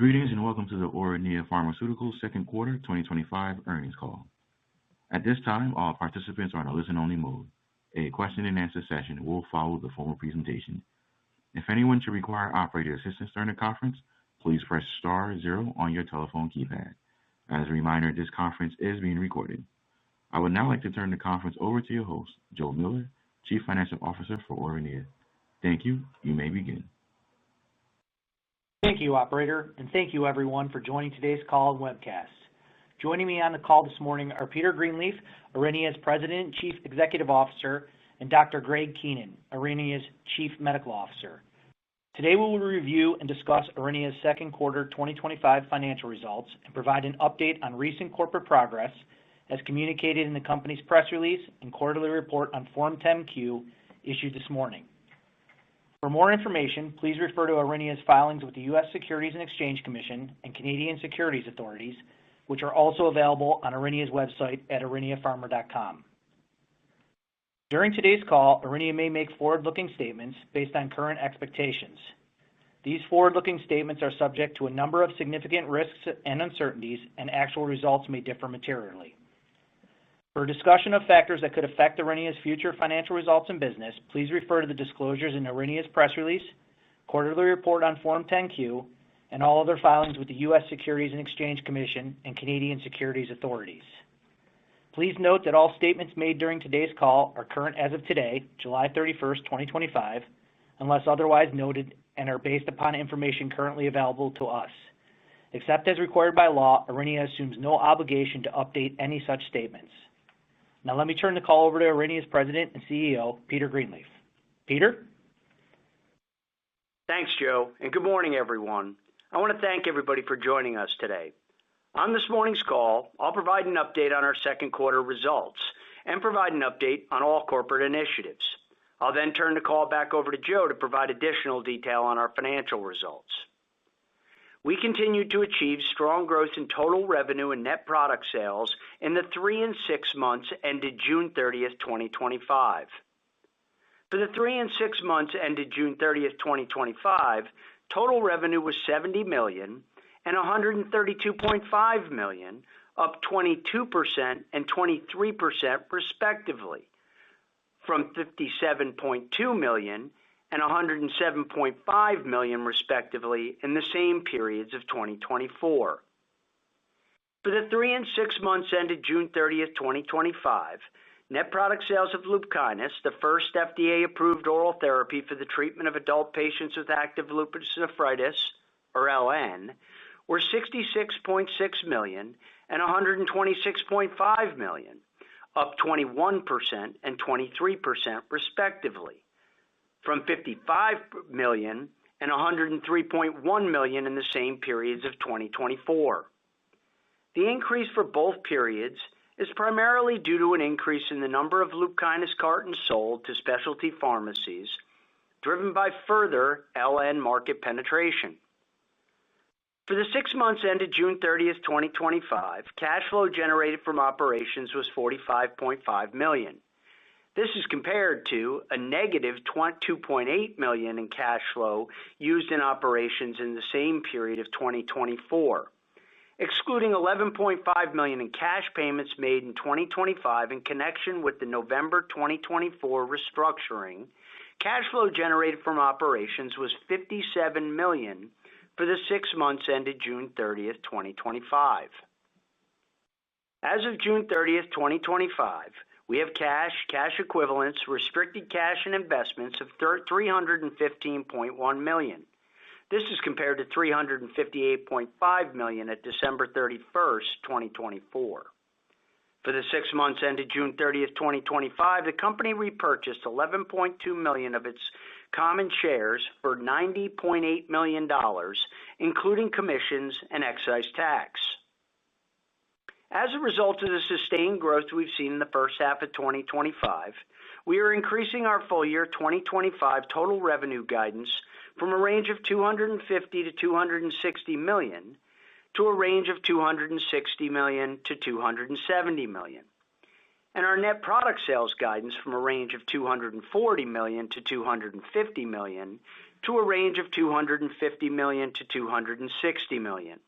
Greetings and welcome to the Aurinia Pharmaceuticals second quarter 2025 earnings call. At this time, all participants are in a listen-only mode. A question-and-answer session will follow the formal presentation. If anyone should require operator assistance during the conference, please press star zero on your telephone keypad. As a reminder, this conference is being recorded. I would now like to turn the conference over to your host, Joe Miller, Chief Financial Officer for Aurinia. Thank you. You may begin. Thank you, Operator, and thank you, everyone, for joining today's call and webcast. Joining me on the call this morning are Peter Greenleaf, Aurinia's President and Chief Executive Officer, and Dr. Greg Keenan, Aurinia's Chief Medical Officer. Today, we will review and discuss Aurinia's second quarter 2025 financial results and provide an update on recent corporate progress as communicated in the company's press release and quarterly report on Form 10-Q issued this morning. For more information, please refer to Aurinia's filings with the U.S. Securities and Exchange Commission and Canadian Securities Authorities, which are also available on Aurinia's website at auriniapharma.com. During today's call, Aurinia may make forward-looking statements based on current expectations. These forward-looking statements are subject to a number of significant risks and uncertainties, and actual results may differ materially. For a discussion of factors that could affect Aurinia's future financial results and business, please refer to the disclosures in Aurinia's press release, quarterly report on Form 10-Q, and all other filings with the U.S. Securities and Exchange Commission and Canadian Securities Authorities. Please note that all statements made during today's call are current as of today, July 31st, 2025, unless otherwise noted, and are based upon information currently available to us. Except as required by law, Aurinia assumes no obligation to update any such statements. Now let me turn the call over to Aurinia's President and CEO, Peter Greenleaf. Peter? Thanks, Joe, and good morning, everyone. I want to thank everybody for joining us today. On this morning's call, I'll provide an update on our second quarter results and provide an update on all corporate initiatives. I'll then turn the call back over to Joe to provide additional detail on our financial results. We continue to achieve strong growth in total revenue and net product sales in the 3 and 6 months ended June 30th, 2025. For the 3 and 6 months ended June 30th, 2025, total revenue was $70 million and $132.5 million, up 22% and 23% respectively, from $57.2 million and $107.5 million respectively in the same periods of 2024. For the 3 and 6 months ended June 30th, 2025, net product sales of LUPKYNIS, the first FDA-approved oral therapy for the treatment of adult patients with active lupus nephritis, or LN, were $66.6 million and $126.5 million, up 21% and 23% respectively, from $55 million and $103.1 million in the same periods of 2024. The increase for both periods is primarily due to an increase in the number of LUPKYNIS cartons sold to specialty pharmacies, driven by further LN market penetration. For the 6 months ended June 30th, 2025, cash flow generated from operations was $45.5 million. This is compared to a negative $2.8 million in cash flow used in operations in the same period of 2024. Excluding $11.5 million in cash payments made in 2025 in connection with the November 2024 restructuring, cash flow generated from operations was $57 million for the 6 months ended June 30th, 2025. As of June 30th, 2025, we have cash, cash equivalents, restricted cash, and investments of $315.1 million. This is compared to $358.5 million at December 31st, 2024. For the 6 months ended June 30th, 2025, the company repurchased 11.2 million of its common shares for $90.8 million, including commissions and excise tax. As a result of the sustained growth we've seen in the first half of 2025, we are increasing our full year 2025 total revenue guidance from a range of $250 to $260 million to a range of $260 million to $270 million, and our net product sales guidance from a range of $240 million to $250 million to a range of $250 million to $260 million.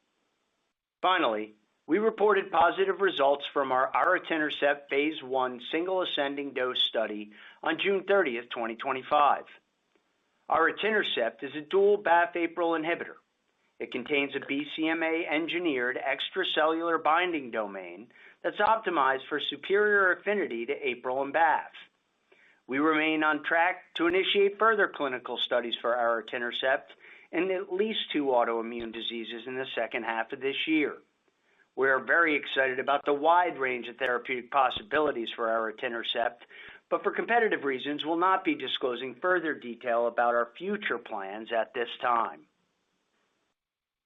Finally, we reported positive results from our Aritinercept phase 1 single ascending dose study on June 30, 2025. Aritinercept is a dual BAFF/APRIL inhibitor. It contains a BCMA-engineered extracellular binding domain that's optimized for superior affinity to APRIL and BAFF. We remain on track to initiate further clinical studies for Aritinercept in at least 2 autoimmune diseases in the second half of this year. We are very excited about the wide range of therapeutic possibilities for Aritinercept, but for competitive reasons, we'll not be disclosing further detail about our future plans at this time.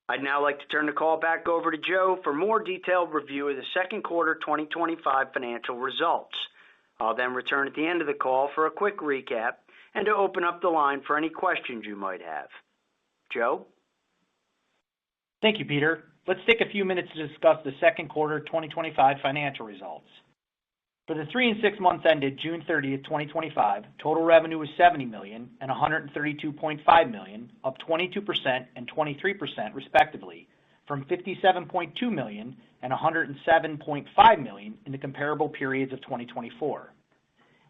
I'd now like to turn the call back over to Joe for more detailed review of the second quarter 2025 financial results. I'll then return at the end of the call for a quick recap and to open up the line for any questions you might have. Joe? Thank you, Peter. Let's take a few minutes to discuss the second quarter 2025 financial results. For the 3 and 6 months ended June 30, 2025, total revenue was $70 million and $132.5 million, up 22% and 23% respectively, from $57.2 million and $107.5 million in the comparable periods of 2024.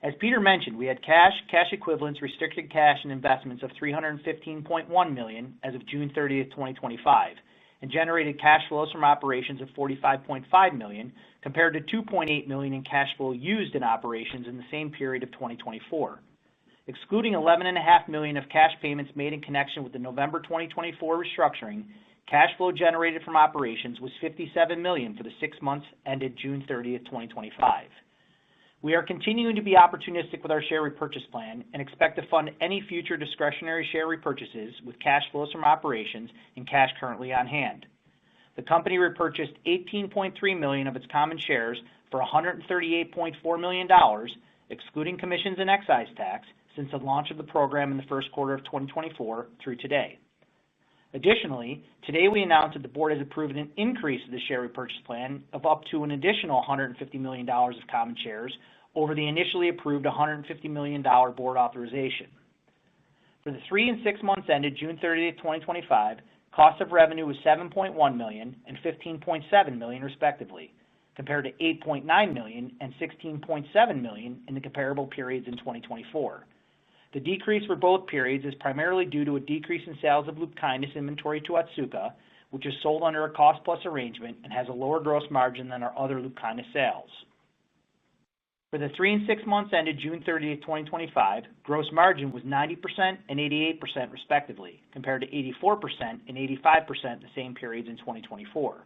As Peter mentioned, we had cash equivalents, restricted cash, and investments of $315.1 million as of June 30, 2025, and generated cash flows from operations of $45.5 million compared to $2.8 million in cash flow used in operations in the same period of 2024. Excluding $11.5 million of cash payments made in connection with the November 2024 restructuring, cash flow generated from operations was $57 million for the 6 months ended June 30, 2025. We are continuing to be opportunistic with our share repurchase plan and expect to fund any future discretionary share repurchases with cash flows from operations and cash currently on hand. The company repurchased $18.3 million of its common shares for $138.4 million, excluding commissions and excise tax, since the launch of the program in the first quarter of 2024 through today. Additionally, today we announced that the board has approved an increase to the share repurchase plan of up to an additional $150 million of common shares over the initially approved $150 million board authorization. For the 3 and 6 months ended June 30, 2025, cost of revenue was $7.1 million and $15.7 million respectively, compared to $8.9 million and $16.7 million in the comparable periods in 2024. The decrease for both periods is primarily due to a decrease in sales of LUPKYNIS inventory to Otsuka, which is sold under a cost-plus arrangement and has a lower gross margin than our other LUPKYNIS sales. For the 3 and 6 months ended June 30, 2025, gross margin was 90% and 88% respectively, compared to 84% and 85% the same periods in 2024.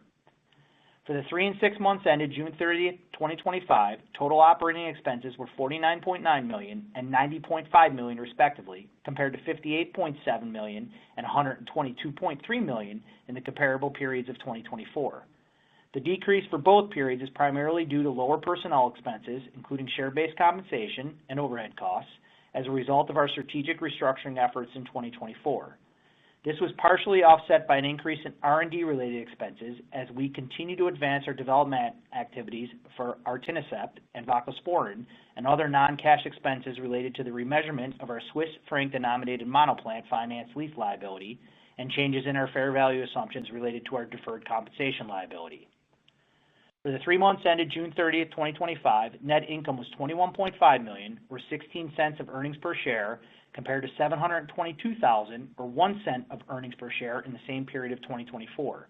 For the 3 and 6 months ended June 30, 2025, total operating expenses were $49.9 million and $90.5 million respectively, compared to $58.7 million and $122.3 million in the comparable periods of 2024. The decrease for both periods is primarily due to lower personnel expenses, including share-based compensation and overhead costs, as a result of our strategic restructuring efforts in 2024. This was partially offset by an increase in R&D related expenses as we continue to advance our development activities for Aritinercept and voclosporin and other non-cash expenses related to the remeasurement of our Swiss franc denominated monoplant finance lease liability and changes in our fair value assumptions related to our deferred compensation liability. For the 3 months ended June 30, 2025, net income was $21.5 million, or 16 cents of earnings per share, compared to $722,000, or 1 cent of earnings per share in the same period of 2024.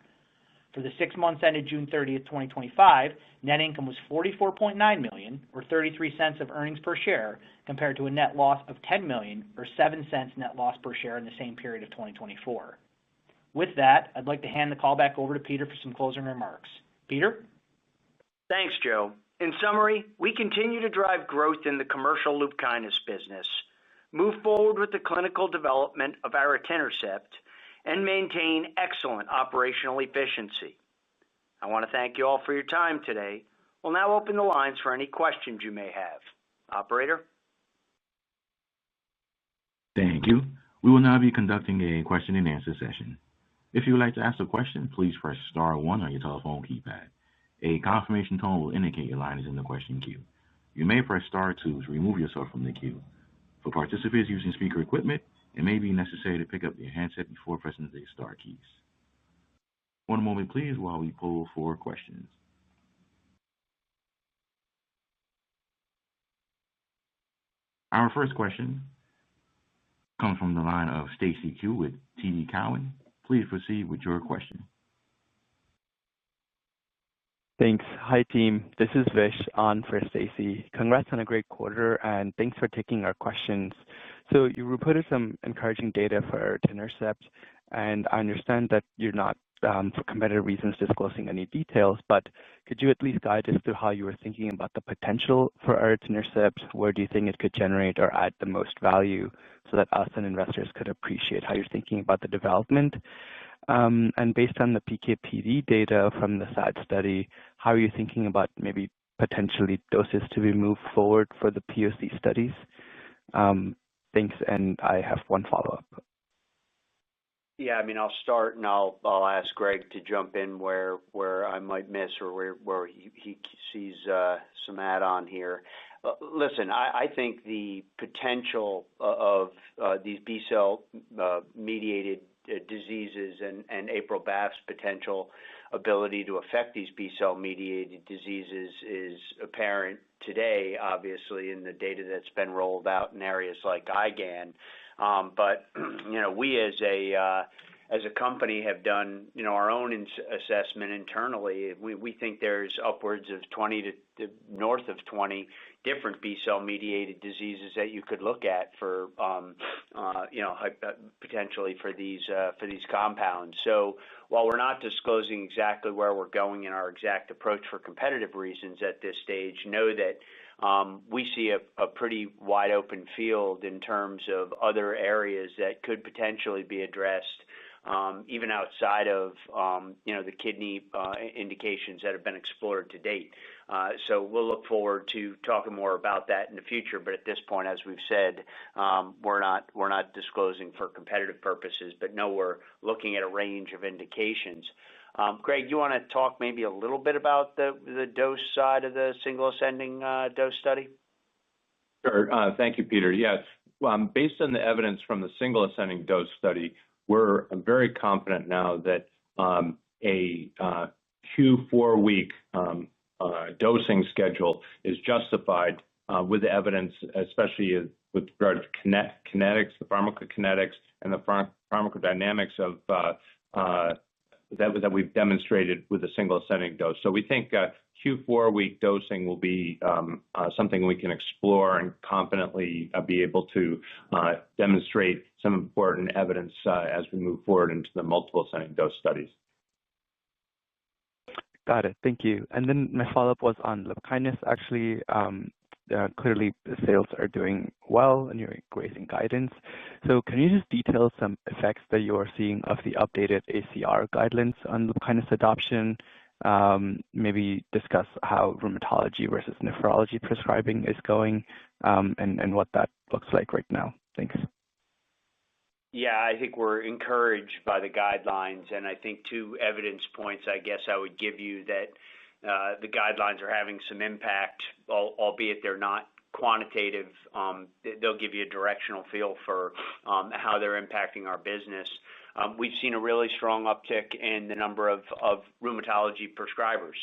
For the 6 months ended June 30, 2025, net income was $44.9 million, or 33 cents of earnings per share, compared to a net loss of $10 million, or 7 cents net loss per share in the same period of 2024. With that, I'd like to hand the call back over to Peter for some closing remarks. Peter? Thanks, Joe. In summary, we continue to drive growth in the commercial LUPKYNIS business, move forward with the clinical development of Aritinercept, and maintain excellent operational efficiency. I want to thank you all for your time today. We'll now open the lines for any questions you may have. Operator? Thank you. We will now be conducting a question and answer session. If you would like to ask a question, please press star 1 on your telephone keypad. A confirmation tone will indicate your line is in the question queue. You may press star 2 to remove yourself from the queue. For participants using speaker equipment, it may be necessary to pick up your handset before pressing the star keys. One moment, please, while we poll for questions. Our first question comes from the line of Stacy Q with TD Cowen. Please proceed with your question. Thanks. Hi, team. This is Vish on for Stacy. Congrats on a great quarter, and thanks for taking our questions. So you reported some encouraging data for etanercept, and I understand that you're not, for competitive reasons, disclosing any details, but could you at least guide us through how you were thinking about the potential for etanercept? Where do you think it could generate or add the most value so that us and investors could appreciate how you're thinking about the development? And based on the PK/PD data from the SAD study, how are you thinking about maybe potentially doses to be moved forward for the POC studies? Thanks, and I have one follow-up. Yeah, I mean, I'll start and I'll ask Greg to jump in where I might miss or where he sees some add-on here. Listen, I think the potential of these B-cell mediated diseases and APRIL/BAFF's potential ability to affect these B-cell mediated diseases is apparent today, obviously, in the data that's been rolled out in areas like IgAN. But we as a company have done our own assessment internally. We think there's upwards of 20 to north of 20 different B-cell mediated diseases that you could look at for potentially for these compounds. So while we're not disclosing exactly where we're going in our exact approach for competitive reasons at this stage, know that we see a pretty wide open field in terms of other areas that could potentially be addressed, even outside of the kidney indications that have been explored to date. So we'll look forward to talking more about that in the future. But at this point, as we've said, we're not disclosing for competitive purposes, but no, we're looking at a range of indications. Greg, you want to talk maybe a little bit about the dose side of the single ascending dose study? Sure. Thank you, Peter. Yes. Based on the evidence from the single ascending dose study, we're very confident now that a Q4-week dosing schedule is justified with the evidence, especially with regard to kinetics, the pharmacokinetics, and the pharmacodynamics of that we've demonstrated with a single ascending dose. So we think Q4-week dosing will be something we can explore and confidently be able to demonstrate some important evidence as we move forward into the multiple ascending dose studies. Got it. Thank you. And then my follow-up was on LUPKYNIS. Actually, clearly the sales are doing well and you're raising guidance. So can you just detail some effects that you are seeing of the updated ACR guidelines on LUPKYNIS adoption? Maybe discuss how rheumatology versus nephrology prescribing is going, and what that looks like right now. Thanks. Yeah, I think we're encouraged by the guidelines, and I think 2 evidence points I guess I would give you that the guidelines are having some impact, albeit they're not quantitative. They'll give you a directional feel for how they're impacting our business. We've seen a really strong uptick in the number of rheumatology prescribers.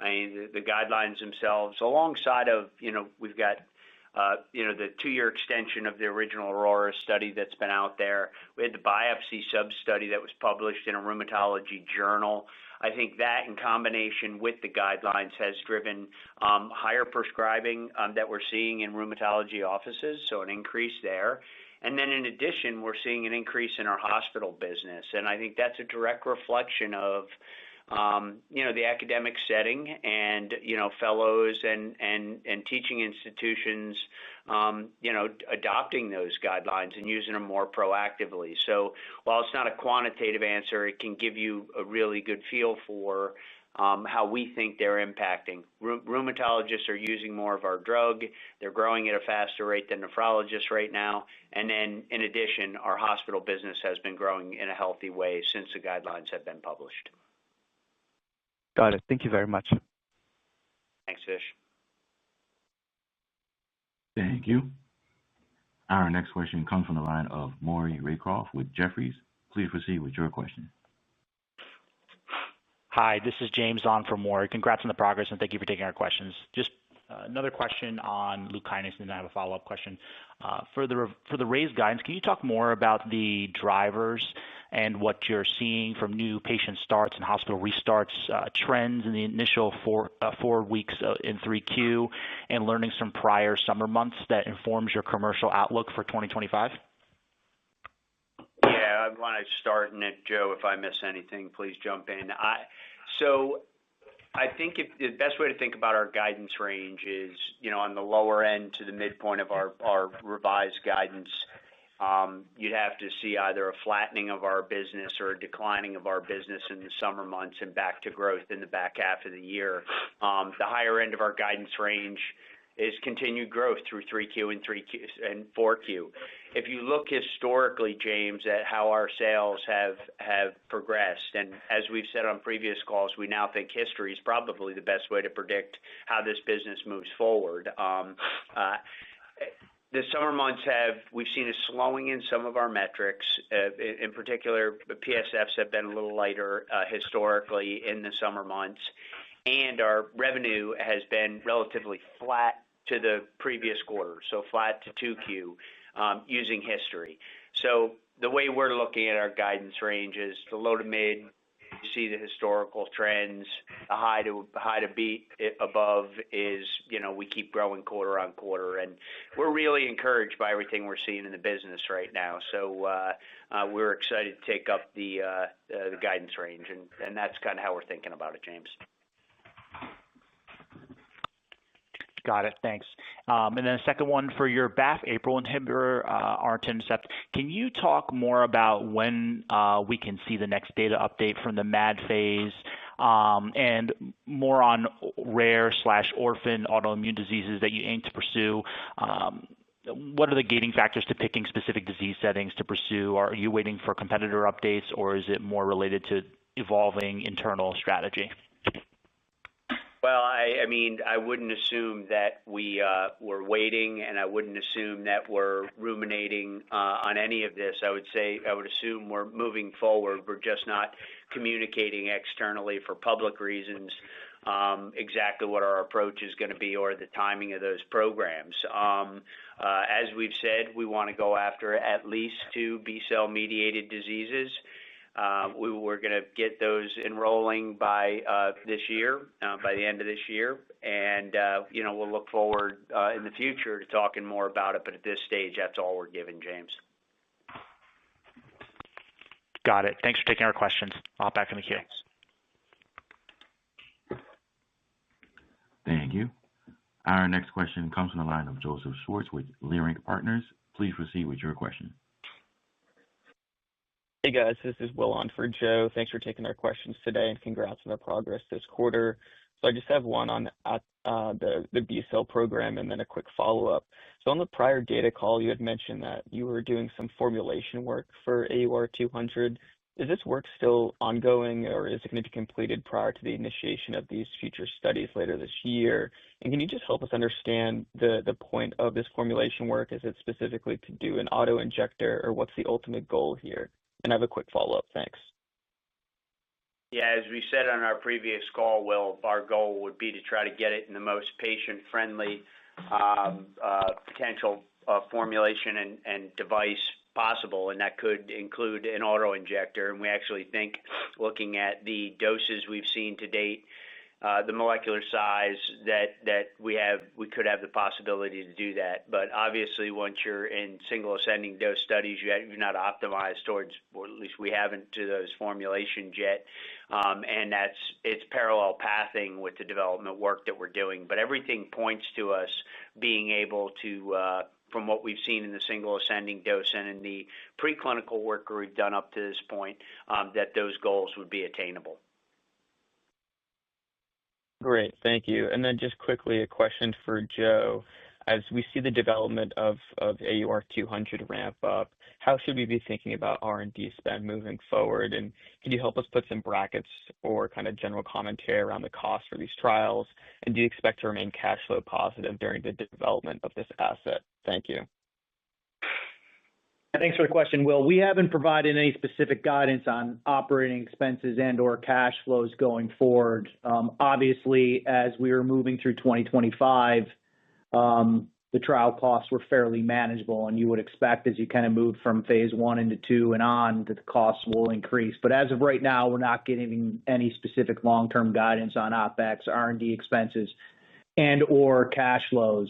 I mean, the guidelines themselves, alongside of, we've got the 2-year extension of the original Aurora study that's been out there. We had the biopsy sub-study that was published in a rheumatology journal. I think that in combination with the guidelines has driven higher prescribing that we're seeing in rheumatology offices, so an increase there. And then in addition, we're seeing an increase in our hospital business. And I think that's a direct reflection of the academic setting and, fellows and teaching institutions, adopting those guidelines and using them more proactively. So while it's not a quantitative answer, it can give you a really good feel for how we think they're impacting. Rheumatologists are using more of our drug. They're growing at a faster rate than nephrologists right now. And then in addition, our hospital business has been growing in a healthy way since the guidelines have been published. Got it. Thank you very much. Thanks, Vish. Thank you. Our next question comes from the line of Maury Raycroft with Jefferies. Please proceed with your question. Hi, this is James on for Maury. Congrats on the progress, and thank you for taking our questions. Just another question on LUPKYNIS, and then I have a follow-up question. For the raised guidance, can you talk more about the drivers and what you're seeing from new patient starts and hospital restarts, trends in the initial 4 weeks in 3Q, and learnings from prior summer months that informs your commercial outlook for 2025? Yeah, I want to start, and then Joe, if I miss anything, please jump in. I think the best way to think about our guidance range is, on the lower end to the midpoint of our revised guidance, you'd have to see either a flattening of our business or a declining of our business in the summer months and back to growth in the back half of the year. The higher end of our guidance range is continued growth through 3Q and 4Q. If you look historically, James, at how our sales have progressed, and as we've said on previous calls, we now think history is probably the best way to predict how this business moves forward. The summer months we've seen a slowing in some of our metrics. In particular, the PSFs have been a little lighter historically in the summer months, and our revenue has been relatively flat to the previous quarter, so flat to 2Q using history. So the way we're looking at our guidance range is the low to mid, you see the historical trends, the high to beat above is, we keep growing quarter on quarter, and we're really encouraged by everything we're seeing in the business right now. So we're excited to take up the guidance range, and that's kind of how we're thinking about it, James. Got it. Thanks. And then a second one for your BAFF/APRIL inhibitor, aritinercept. Can you talk more about when we can see the next data update from the MAD phase, and more on rare/orphan autoimmune diseases that you aim to pursue? What are the gating factors to picking specific disease settings to pursue? Are you waiting for competitor updates, or is it more related to evolving internal strategy? Well, I wouldn't assume that we're waiting, and I wouldn't assume that we're ruminating on any of this. I would assume we're moving forward. We're just not communicating externally for public reasons exactly what our approach is going to be or the timing of those programs. As we've said, we want to go after at least 2 B-cell mediated diseases. We're going to get those enrolling by this year, by the end of this year, and we'll look forward in the future to talking more about it. But at this stage, that's all we're giving, James. Got it. Thanks for taking our questions. I'll hop back in the queue. Thank you. Our next question comes from the line of Joseph Schwartz with Leerink Partners. Please proceed with your question. Hey guys, this is Will on for Joe. Thanks for taking our questions today, and congrats on the progress this quarter. So I just have one on the B-cell program and then a quick follow-up. So on the prior data call, you had mentioned that you were doing some formulation work for AUR200. Is this work still ongoing, or is it going to be completed prior to the initiation of these future studies later this year? And can you just help us understand the point of this formulation work? Is it specifically to do an auto-injector, or what's the ultimate goal here? And I have a quick follow-up. Thanks. Yeah, as we said on our previous call, Will, our goal would be to try to get it in the most patient-friendly potential formulation and device possible, and that could include an auto-injector. And we actually think, looking at the doses we've seen to date, the molecular size that we could have the possibility to do that. But obviously, once you're in single ascending dose studies, you're not optimized towards, or at least we haven't, to those formulations yet. And it's parallel pathing with the development work that we're doing. But everything points to us being able to, from what we've seen in the single ascending dose and in the preclinical work we've done up to this point, that those goals would be attainable. Great, thank you. And then just quickly, a question for Joe. As we see the development of AUR200 ramp up, how should we be thinking about R&D spend moving forward? And can you help us put some brackets or kind of general commentary around the cost for these trials? And do you expect to remain cash flow positive during the development of this asset? Thank you. Thanks for the question, Will. We haven't provided any specific guidance on operating expenses and/or cash flows going forward. Obviously, as we were moving through 2025, the trial costs were fairly manageable, and you would expect as you kind of move from phase 1 into 2 and on that the costs will increase. But as of right now, we're not getting any specific long-term guidance on OpEx, R&D expenses, and/or cash flows.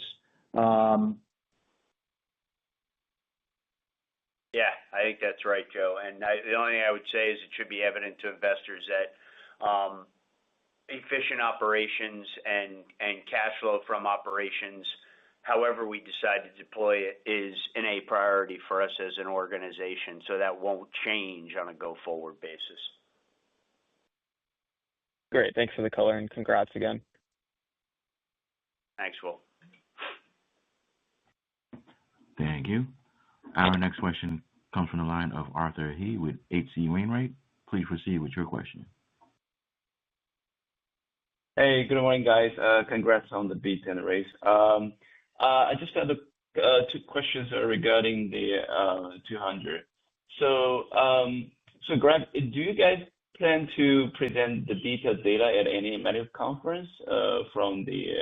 Yeah, I think that's right, Joe. And the only thing I would say is it should be evident to investors that efficient operations and cash flow from operations, however we decide to deploy it, is a priority for us as an organization. So that won't change on a go-forward basis. Great. Thanks for the color and congrats again. Thanks, Will. Thank you. Our next question comes from the line of Arthur He with H.C. Wainwright. Please proceed with your question. Hey, good morning, guys. Congrats on the beat and raise. I just had two questions regarding the 200. So, Greg, do you guys plan to present the detailed data at any medical conference from the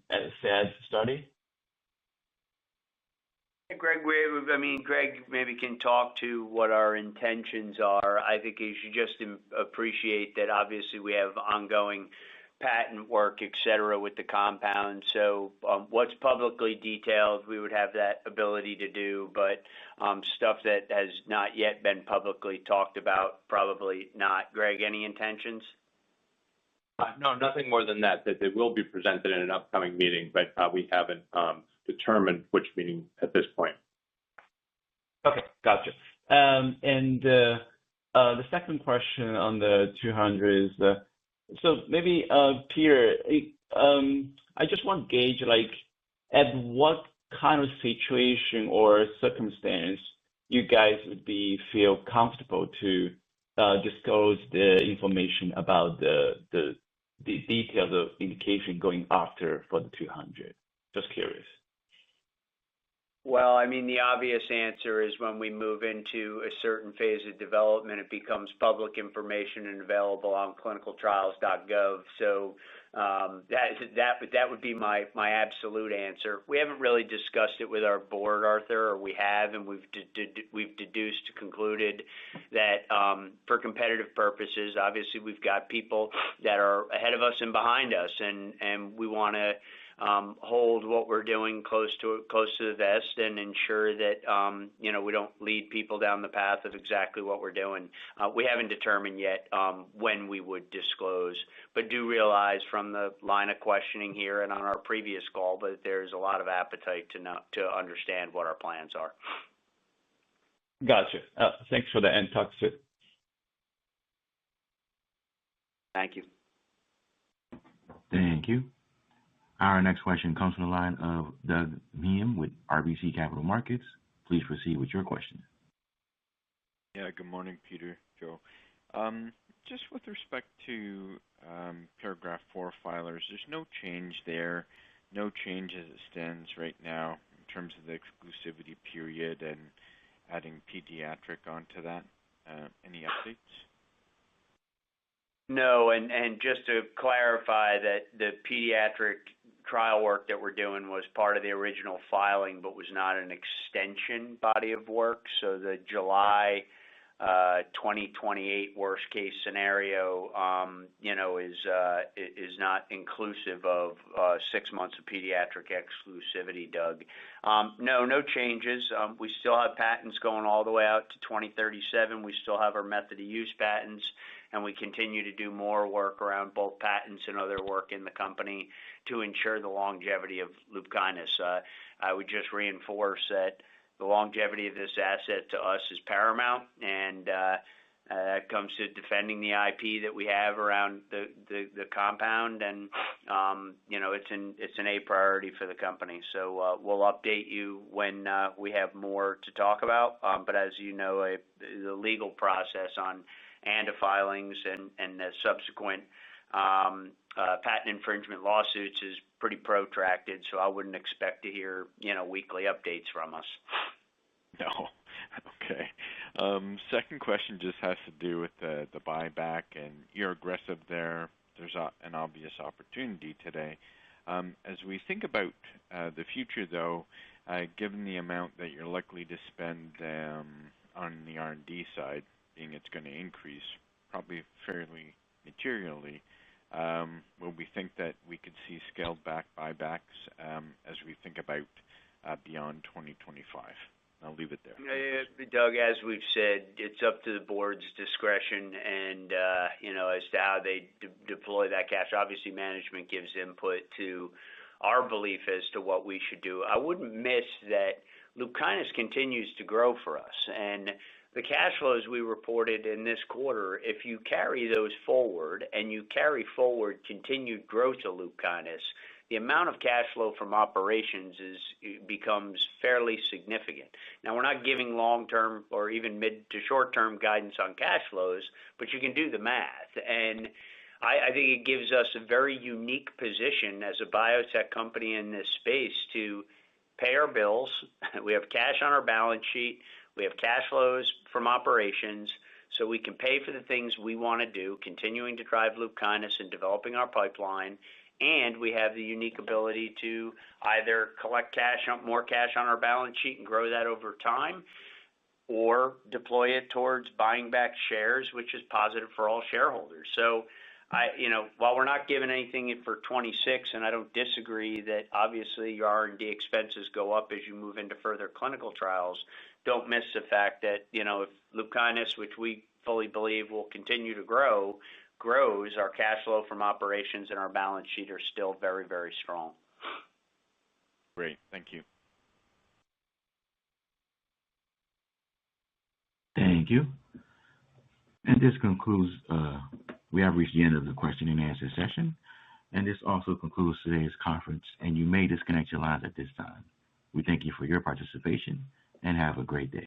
SAD study? Greg, Greg maybe can talk to what our intentions are. I think you should just appreciate that obviously we have ongoing patent work, et cetera, with the compound. So what's publicly detailed, we would have that ability to do, but stuff that has not yet been publicly talked about, probably not. Greg, any intentions? No, nothing more than that they will be presented in an upcoming meeting, but we haven't determined which meeting at this point. Okay, gotcha. And the second question on the 200 is, so maybe Peter, I just want to gauge at what kind of situation or circumstance you guys would feel comfortable to disclose the information about the details of indication going after for the 200. Just curious. Well, the obvious answer is when we move into a certain phase of development, it becomes public information and available on clinicaltrials.gov. So that would be my absolute answer. We haven't really discussed it with our board, Arthur, or we have, and we've concluded that for competitive purposes, obviously we've got people that are ahead of us and behind us, and we want to hold what we're doing close to the vest and ensure that we don't lead people down the path of exactly what we're doing. We haven't determined yet when we would disclose, but do realize from the line of questioning here and on our previous call, but there's a lot of appetite to understand what our plans are. Gotcha. Thanks for that, and talk soon. Thank you. Thank you. Our next question comes from the line of Doug Miehm with RBC Capital Markets. Please proceed with your question. Yeah, good morning, Peter, Joe. Just with respect to paragraph 4 filers, there's no change there, no change as it stands right now in terms of the exclusivity period and adding pediatric onto that. Any updates? No, and just to clarify that the pediatric trial work that we're doing was part of the original filing, but was not an extension body of work. So the July 2028 worst case scenario, is not inclusive of 6 months of pediatric exclusivity, Doug. No changes. We still have patents going all the way out to 2037. We still have our method of use patents, and we continue to do more work around both patents and other work in the company to ensure the longevity of LUPKYNIS. I would just reinforce that the longevity of this asset to us is paramount, and that comes to defending the IP that we have around the compound, and it's an A priority for the company. So we'll update you when we have more to talk about. But as you know, the legal process on ANDA filings and the subsequent patent infringement lawsuits is pretty protracted, so I wouldn't expect to hear weekly updates from us. No. Okay. Second question just has to do with the buyback, and you're aggressive there. There's an obvious opportunity today. As we think about the future, though, given the amount that you're likely to spend on the R&D side, being it's going to increase probably fairly materially, will we think that we could see scaled back buybacks as we think about beyond 2025? I'll leave it there. Doug, as we've said, it's up to the board's discretion and, as to how they deploy that cash. Obviously, management gives input to our belief as to what we should do. I wouldn't miss that LUPKYNIS continues to grow for us. And the cash flows we reported in this quarter, if you carry those forward and you carry forward continued growth of LUPKYNIS, the amount of cash flow from operations becomes fairly significant. Now, we're not giving long-term or even mid to short-term guidance on cash flows, but you can do the math. And I think it gives us a very unique position as a biotech company in this space to pay our bills. We have cash on our balance sheet. We have cash flows from operations, so we can pay for the things we want to do, continuing to drive LUPKYNIS and developing our pipeline. And we have the unique ability to either collect more cash on our balance sheet and grow that over time, or deploy it towards buying back shares, which is positive for all shareholders. So, while we're not giving anything for 26, and I don't disagree that obviously your R&D expenses go up as you move into further clinical trials, don't miss the fact that, if LUPKYNIS, which we fully believe will continue to grows, our cash flow from operations and our balance sheet are still very, very strong. Great. Thank you. Thank you. And this concludes, we have reached the end of the question and answer session. And this also concludes today's conference, and you may disconnect your lines at this time. We thank you for your participation and have a great day.